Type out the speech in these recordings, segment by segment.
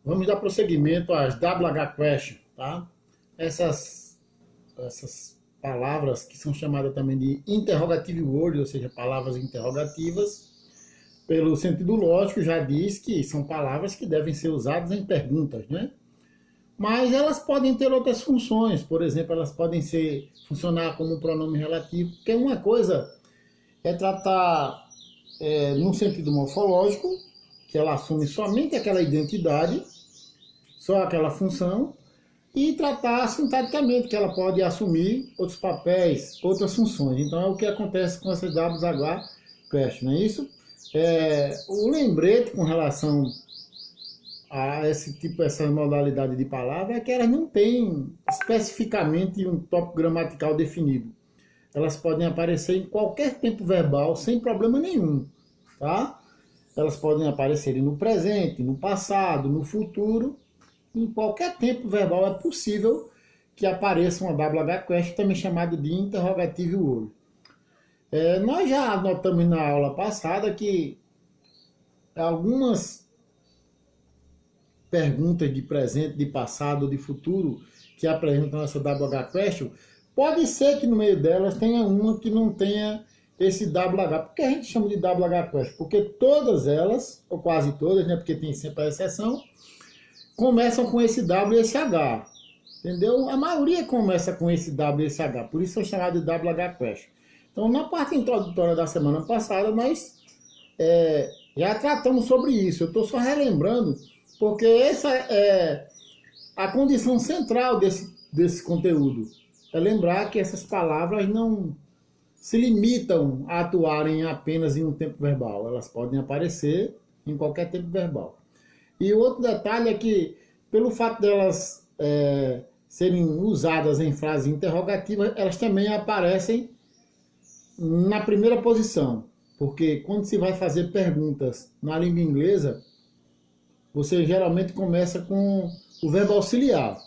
Vamos dar prosseguimento às WH Question, tá? Essas palavras que são chamadas também de interrogative words, ou seja, palavras interrogativas, pelo sentido lógico já diz que são palavras que devem ser usadas em perguntas, né? Mas elas podem ter outras funções, por exemplo, elas podem funcionar como um pronome relativo, porque uma coisa é tratar num sentido morfológico, que ela assume somente aquela identidade, só aquela função, e tratar sintaticamente, que ela pode assumir outros papéis, outras funções. Então é o que acontece com essas WH Question, não é isso? O lembrete com relação a essa modalidade de palavra é que elas não têm especificamente um tópico gramatical definido. Elas podem aparecer em qualquer tempo verbal sem problema nenhum, tá? Elas podem aparecer no presente, no passado, no futuro. Em qualquer tempo verbal é possível que apareça uma WH Question, também chamada de interrogative word. Nós já notamos na aula passada que algumas perguntas de presente, de passado, de futuro que apresentam essa WH Question, pode ser que no meio delas tenha uma que não tenha esse WH. Por que a gente chama de WH Question? Porque todas elas, ou quase todas, né, porque tem sempre a exceção, começam com esse W e esse H. Entendeu? A maioria começa com esse W e esse H, por isso são chamados de WH Question. Então, na parte introdutória da semana passada, nós já tratamos sobre isso. Eu estou só relembrando, porque essa é a condição central desse conteúdo. É lembrar que essas palavras não se limitam a atuarem apenas em um tempo verbal. Elas podem aparecer em qualquer tempo verbal. E o outro detalhe é que, pelo fato delas serem usadas em frases interrogativas, elas também aparecem na primeira posição. Porque quando se vai fazer perguntas na língua inglesa, você geralmente começa com o verbo auxiliar.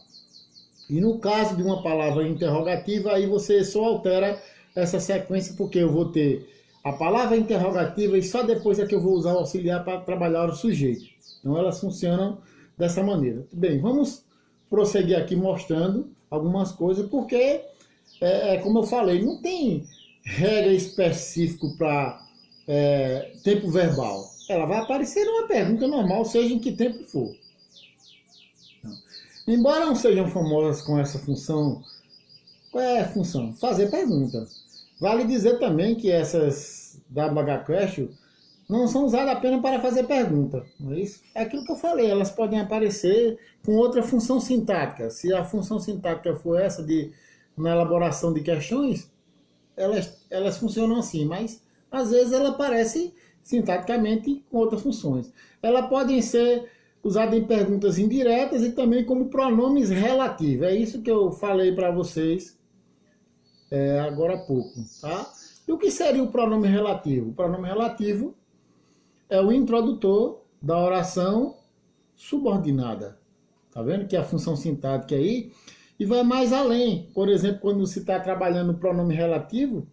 E no caso de uma palavra interrogativa, aí você só altera essa sequência, porque eu vou ter a palavra interrogativa e só depois é que eu vou usar o auxiliar para trabalhar o sujeito. Então elas funcionam dessa maneira. Bem, vamos prosseguir aqui mostrando algumas coisas, porque, como eu falei, não tem regra específica para tempo verbal. Ela vai aparecer numa pergunta normal, seja em que tempo for. Embora não sejam famosas com essa função, qual é a função? Fazer pergunta. Vale dizer também que essas WH Question não são usadas apenas para fazer pergunta. Não é isso? É aquilo que eu falei, elas podem aparecer com outra função sintática. Se a função sintática for essa na elaboração de questões, elas funcionam assim, mas às vezes ela aparece sintaticamente com outras funções. Elas podem ser usadas em perguntas indiretas e também como pronomes relativos. É isso que eu falei para vocês agora há pouco, tá? E o que seria o pronome relativo? O pronome relativo é o introdutor da oração subordinada. Tá vendo que é a função sintática aí? E vai mais além. Por exemplo, quando se está trabalhando o pronome relativo,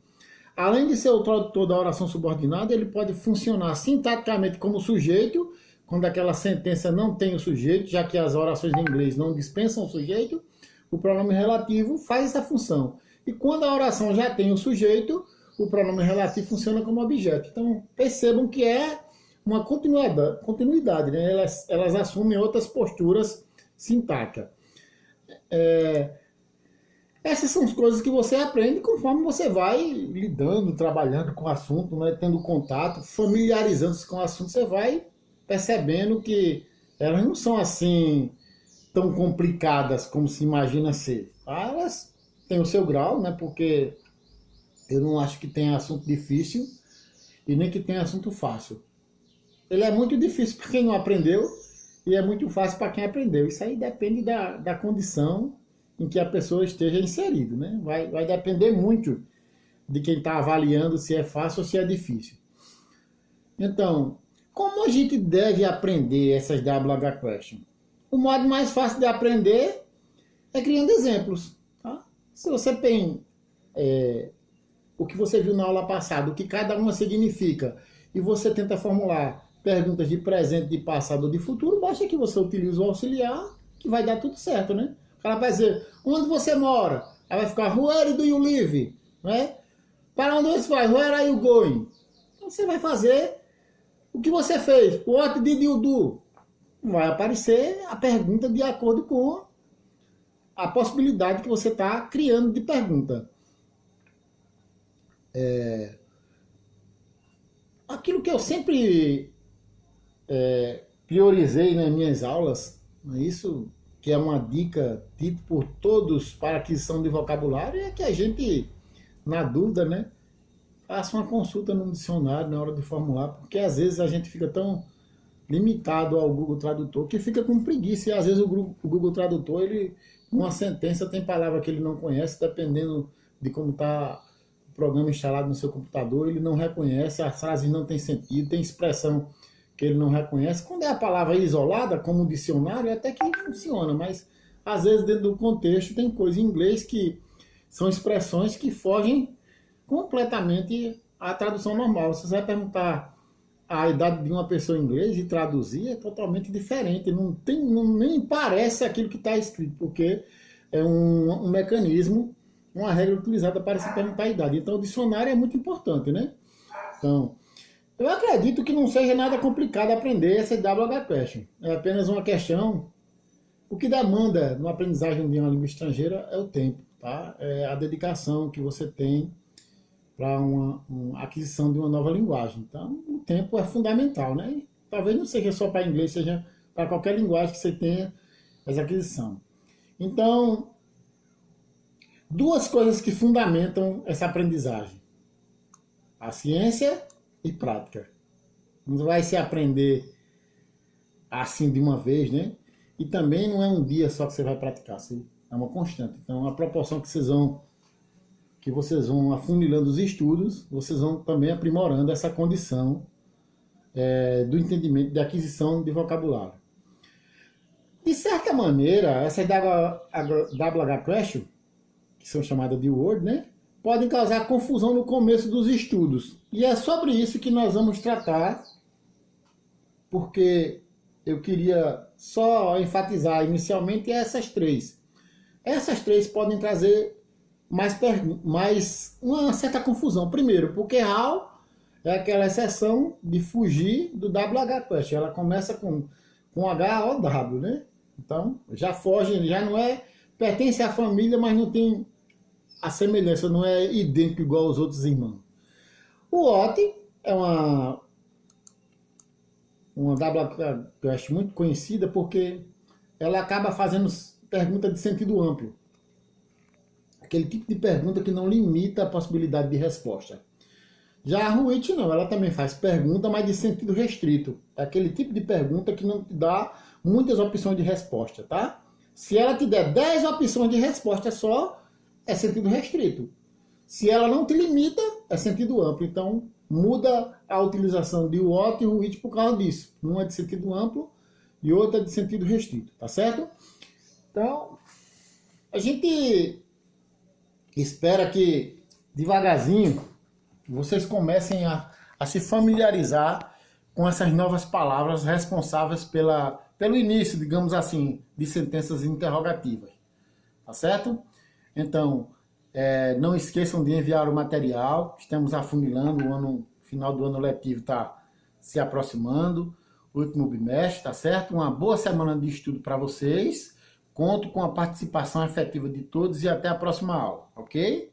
além de ser o introdutor da oração subordinada, ele pode funcionar sintaticamente como sujeito, quando aquela sentença não tem o sujeito, já que as orações em inglês não dispensam o sujeito, o pronome relativo faz essa função. E quando a oração já tem o sujeito, o pronome relativo funciona como objeto. Então, percebam que é uma continuidade, né? Elas assumem outras posturas sintáticas. Essas são as coisas que você aprende conforme você vai lidando, trabalhando com o assunto, né? Tendo contato, familiarizando-se com o assunto, você vai percebendo que elas não são assim tão complicadas como se imagina ser. Elas têm o seu grau, né? Porque eu não acho que tenha assunto difícil e nem que tenha assunto fácil. Ele é muito difícil para quem não aprendeu e é muito fácil para quem aprendeu. Isso aí depende da condição em que a pessoa esteja inserida, né? Vai depender muito de quem está avaliando se é fácil ou se é difícil. Então, como a gente deve aprender essas WH Question? O modo mais fácil de aprender é criando exemplos. Tá? Se você tem o que você viu na aula passada, o que cada uma significa, e você tenta formular perguntas de presente, de passado ou de futuro, basta que você utilize o auxiliar, que vai dar tudo certo, né? O cara vai dizer, onde você mora? Aí vai ficar, where do you live? Né? Para onde você vai? Where are you going? Então você vai fazer o que você fez. What did you do? Vai aparecer a pergunta de acordo com a possibilidade que você está criando de pergunta. Aquilo que eu sempre priorizei nas minhas aulas, isso que é uma dica dita por todos para aquisição de vocabulário, é que a gente, na dúvida, né, faça uma consulta no dicionário na hora de formular, porque às vezes a gente fica tão limitado ao Google Tradutor que fica com preguiça, e às vezes o Google Tradutor, ele, uma sentença tem palavra que ele não conhece, dependendo de como está o programa instalado no seu computador, ele não reconhece, as frases não têm sentido, tem expressão que ele não reconhece. Quando é a palavra isolada, como o dicionário, até que funciona, mas às vezes dentro do contexto tem coisa em inglês que são expressões que fogem completamente à tradução normal. Você vai perguntar a idade de uma pessoa em inglês e traduzir é totalmente diferente, nem parece aquilo que está escrito, porque é um mecanismo, uma regra utilizada para se perguntar a idade. Então o dicionário é muito importante, né? Então, eu acredito que não seja nada complicado aprender essa WH Question. É apenas uma questão. O que demanda na aprendizagem de uma língua estrangeira é o tempo, tá? É a dedicação que você tem para uma aquisição de uma nova linguagem. Então, o tempo é fundamental, né? Talvez não seja só para inglês, seja para qualquer linguagem que você tenha essa aquisição. Então, duas coisas que fundamentam essa aprendizagem: a ciência e prática. Não vai se aprender assim de uma vez, né? E também não é um dia só que você vai praticar, é uma constante. Então, a proporção que vocês vão afunilando os estudos, vocês vão também aprimorando essa condição do entendimento, de aquisição de vocabulário. De certa maneira, essas WH Question, que são chamadas de Word, né, podem causar confusão no começo dos estudos. E é sobre isso que nós vamos tratar, porque eu queria só enfatizar inicialmente essas três. Essas três podem trazer mais uma certa confusão. Primeiro, porque how é aquela exceção de fugir do WH Question. Ela começa com H ou W, né? Então, já foge, já não é, pertence à família, mas não tem a semelhança, não é idêntico igual aos outros irmãos. O what é uma WH Question muito conhecida porque ela acaba fazendo pergunta de sentido amplo. Aquele tipo de pergunta que não limita a possibilidade de resposta. Já a which não, ela também faz pergunta, mas de sentido restrito. É aquele tipo de pergunta que não te dá muitas opções de resposta, tá? Se ela te der 10 opções de resposta só, é sentido restrito. Se ela não te limita, é sentido amplo. Então, muda a utilização de what e which por causa disso. Uma é de sentido amplo e outra é de sentido restrito, tá certo? Então, a gente espera que, devagarzinho, vocês comecem a se familiarizar com essas novas palavras responsáveis pelo início, digamos assim, de sentenças interrogativas. Tá certo? Então, não esqueçam de enviar o material. Estamos afunilando, o final do ano letivo está se aproximando, o último bimestre, tá certo? Uma boa semana de estudo para vocês. Conto com a participação efetiva de todos e até a próxima aula, ok?